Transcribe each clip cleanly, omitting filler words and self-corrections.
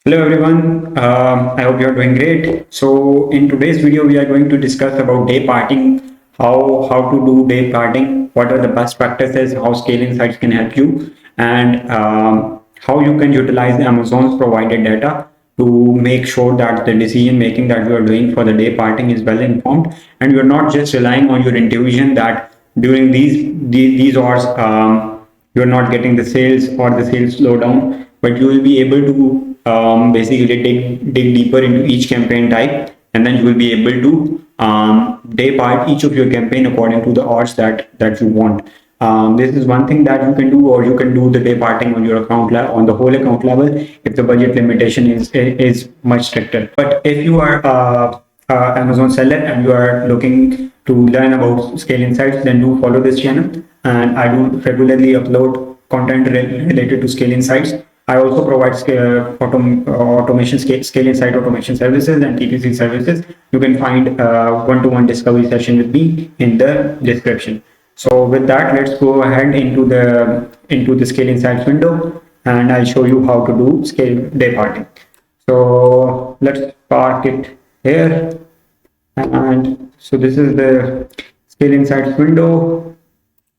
Hello everyone, I hope you are doing great. So in today's video, we are going to discuss about day parting, how to do day parting, what are the best practices, how scaling sites can help you, and how you can utilize Amazon's provided data to make sure that the decision making that you are doing for the day parting is well informed, and you're not just relying on your intuition that during these hours you're not getting the sales or the sales slowdown, but you will be able to basically dig deeper into each campaign type, and then you will be able to day part each of your campaign according to the odds that you want. This is one thing that you can do, or you can do the day parting on your account on the whole account level if the budget limitation is much stricter. But if you are Amazon seller and you are looking to learn about scale insights, then do follow this channel. And I do regularly upload content related to scale insights. I also provide automation scale insight automation services and PPC services. You can find one-to-one discovery session with me in the description. So with that, let's go ahead into the scale insights window, and I'll show you how to do scale day parting. So let's park it here. And so this is the scale insights window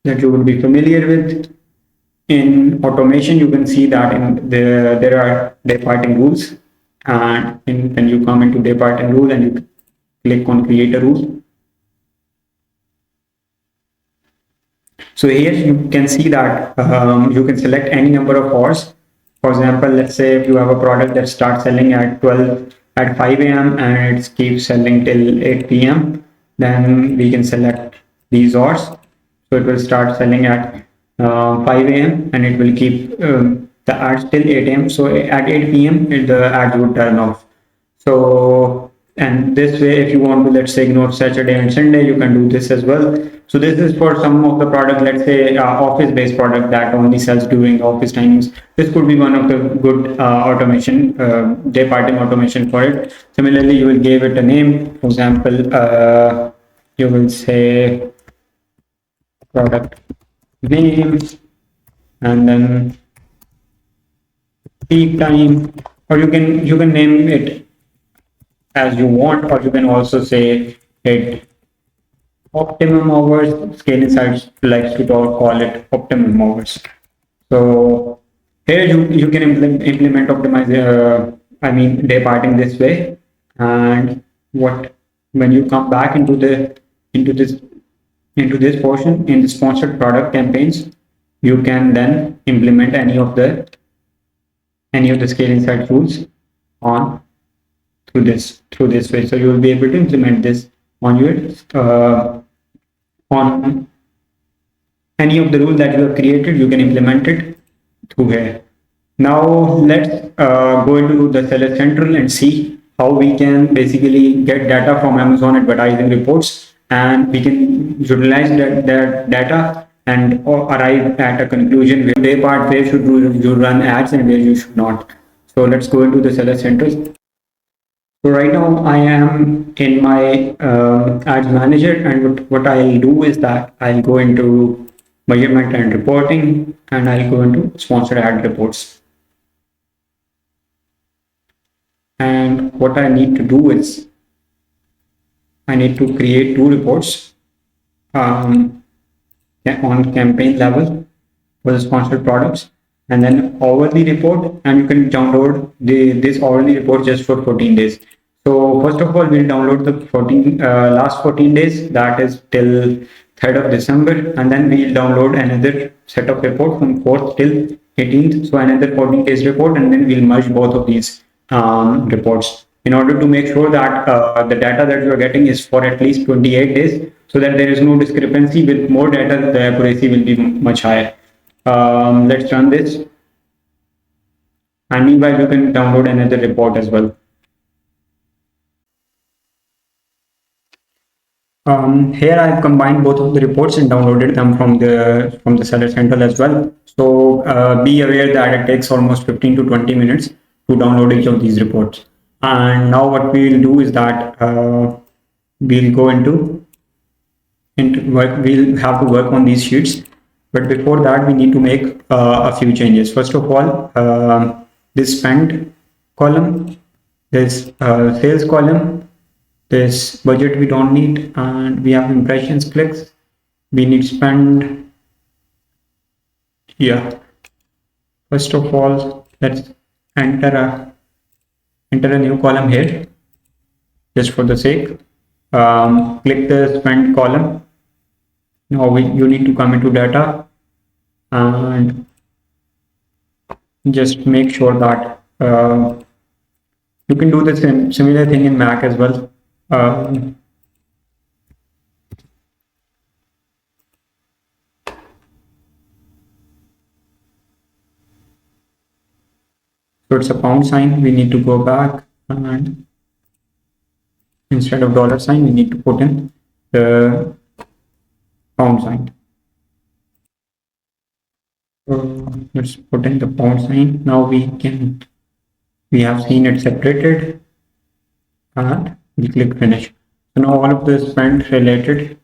that you will be familiar with. In automation, you can see that there are day parting rules, and when you come into day parting rule and you click on create a rule. So here you can see that you can select any number of hours. For example, let's say if you have a product that starts selling at 5 a.m. and it keeps selling till 8 p.m., then we can select these hours. So it will start selling at 5 a.m. and it will keep the ads till 8 a.m. So at 8 p.m. the ads would turn off. So, and this way, if you want to, let's say, ignore Saturday and Sunday, you can do this as well. So this is for some of the product, let's say office-based product that only sells during office timings. This could be one of the good automation, day parting automation for it. Similarly, you will give it a name. For example, you will say product name, and then peak time, or you can name it as you want, or you can also say it optimum hours. Scale Insights likes to call it optimum hours. So here you can implement optimize day parting this way. And when you come back into this portion in the sponsored product campaigns, you can then implement any of the scale insight tools on through this way. So you will be able to implement this on your on any of the rules that you have created. You can implement it through here. Now let's go into the Seller Central and see how we can basically get data from Amazon advertising reports, and we can utilize that data and arrive at a conclusion where should you run ads and where you should not. So let's go into the Seller Central. So right now I am in my ads manager, and what I'll do is that I'll go into measurement and reporting, and I'll go into sponsored ad reports. And what I need to do is I need to create two reports on campaign level for the sponsored products, and then hourly report, and you can download this hourly report just for 14 days. So first of all, we'll download the last 14 days, that is till 3rd of December, and then we'll download another set of report from 4th till 18th, so another 14 days report, and then we'll merge both of these reports in order to make sure that the data that you are getting is for at least 28 days, so that there is no discrepancy. With more data, the accuracy will be much higher. Let's run this, and meanwhile you can download another report as well. Here I've combined both of the reports and downloaded them from the Seller Central as well. So be aware that it takes almost 15 to 20 minutes to download each of these reports. And now what we will do is that we'll go into work. We'll have to work on these sheets, but before that we need to make a few changes. First of all, this spend column, this sales column, this budget we don't need, and we have impressions, clicks, we need spend. Yeah, first of all, let's enter a new column here just for the sake. Click the spend column. Now you need to come into data and just make sure that you can do the similar thing in Mac as well. So it's a pound sign. We need to go back, and instead of dollar sign, we need to put in the pound sign. So let's put in the pound sign. Now we have seen it separated, and we click finish. So now all of the spend related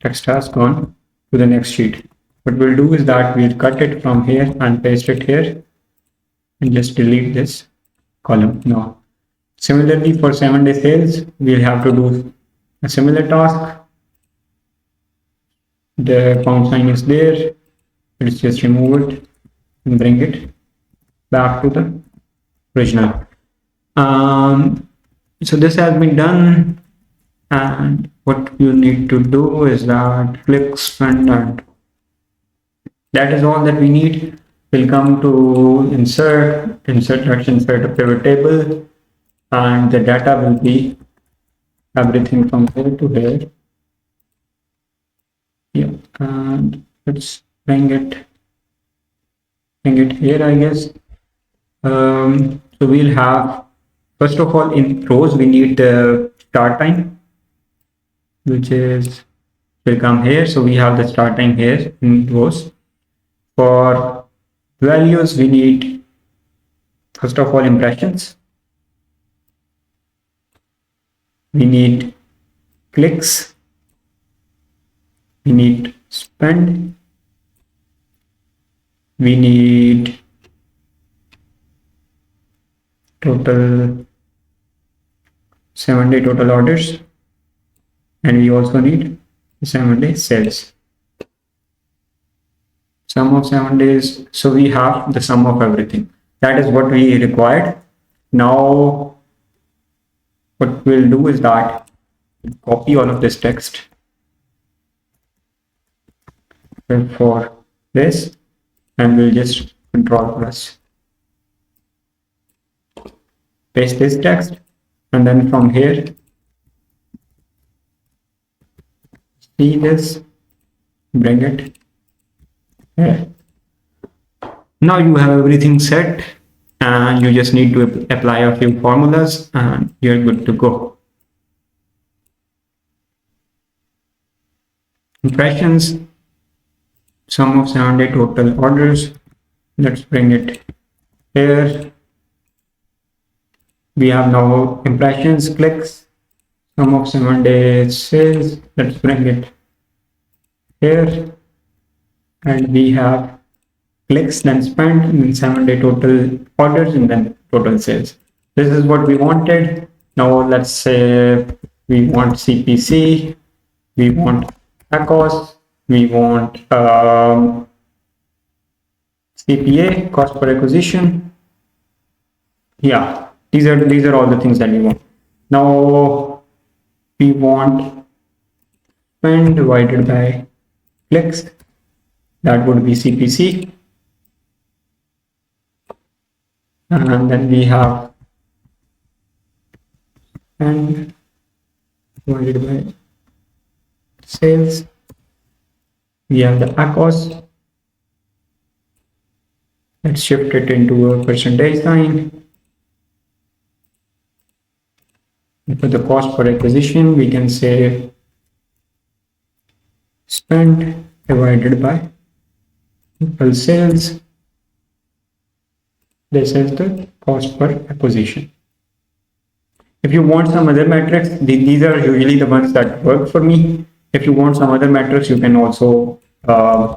text has gone to the next sheet. What we'll do is that we'll cut it from here and paste it here and just delete this column now. Similarly, for 7-day sales, we'll have to do a similar task. The pound sign is there. Let's just remove it and bring it back to the original. So this has been done, and what you need to do is that click spend, and that is all that we need. We'll come to insert, let's insert a pivot table, and the data will be everything from here to here. Yeah, and let's bring it here, I guess. So we'll have, first of all, in rows, we need the start time, which is, will come here. So we have the start time here in rows. For values, we need, first of all, impressions. We need clicks. We need spend. We need total 7-day total orders, and we also need 7-day sales. Sum of 7 days. So we have the sum of everything. That is what we required. Now what we'll do is that copy all of this text for this, and we'll just Control plus paste this text, and then from here see this, bring it here. Now you have everything set, and you just need to apply a few formulas and you're good to go. Impressions, sum of 7-day total orders. Let's bring it here. We have now impressions, clicks, sum of 7-day sales. Let's bring it here. And we have clicks, then spend, and then 7-day total orders, and then total sales. This is what we wanted. Now let's say we want CPC, we want ACOS, we want CPA, cost per acquisition. Yeah, these are all the things that we want. Now we want spend divided by clicks. That would be CPC. And then we have spend divided by sales. We have the ACOS. Let's shift it into a percentage sign. And for the cost per acquisition, we can say spend divided by total sales. This is the cost per acquisition. If you want some other metrics, these are usually the ones that work for me. If you want some other metrics, you can also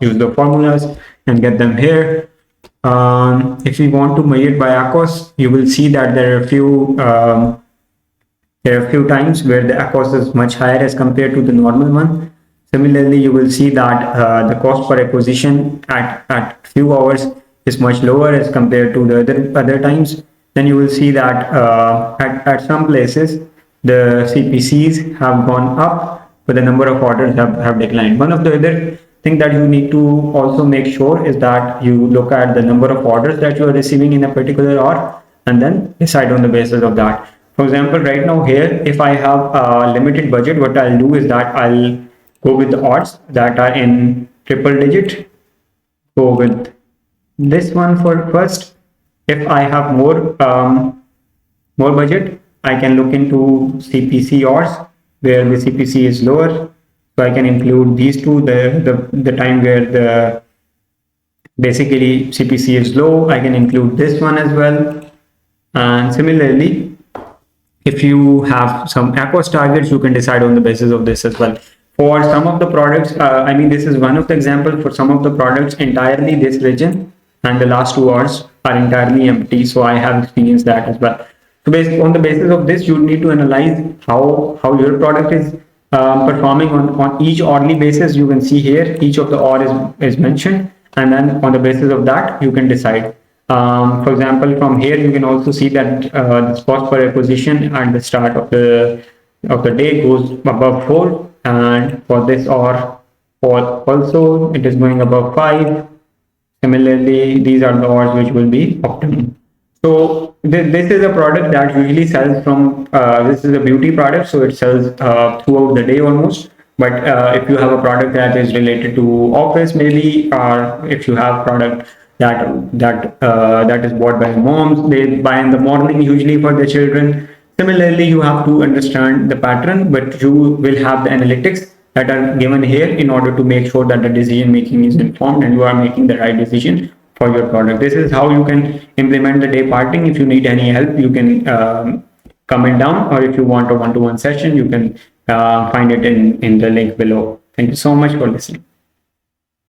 use the formulas and get them here. If we want to measure it by ACOS, you will see that there are a few times where the cost is much higher as compared to the normal one. Similarly, you will see that the cost per acquisition at few hours is much lower as compared to the other times. Then you will see that at some places the CPCs have gone up, but the number of orders have declined. One of the other thing that you need to also make sure is that you look at the number of orders that you are receiving in a particular hour and then decide on the basis of that. For example, right now here, if I have a limited budget, what I'll do is that I'll go with the odds that are in triple digit. Go with this one for first. If I have more budget, I can look into CPC odds where the CPC is lower. So I can include these two. The time where the basically CPC is low, I can include this one as well. And similarly, if you have some ACOS targets, you can decide on the basis of this as well. For some of the products, I mean, this is one of the example. For some of the products, entirely this region and the last 2 hours are entirely empty. So I have experienced that as well. So based on the basis of this, you need to analyze how your product is performing on each hourly basis. You can see here each of the hour is mentioned, and then on the basis of that you can decide. For example, from here you can also see that the cost per acquisition at the start of the day goes above 4, and for this hour also it is going above 5. Similarly, these are the hours which will be optimum. So this is a product that usually sells from, this is a beauty product, so it sells throughout the day almost. But if you have a product that is related to office maybe, or if you have product that is bought by moms, they buy in the morning usually for their children. Similarly, you have to understand the pattern, but you will have the analytics that are given here in order to make sure that the decision making is informed and you are making the right decision for your product. This is how you can implement the day parting. If you need any help, you can comment down, or if you want a one-to-one session, you can find it in the link below. Thank you so much for listening.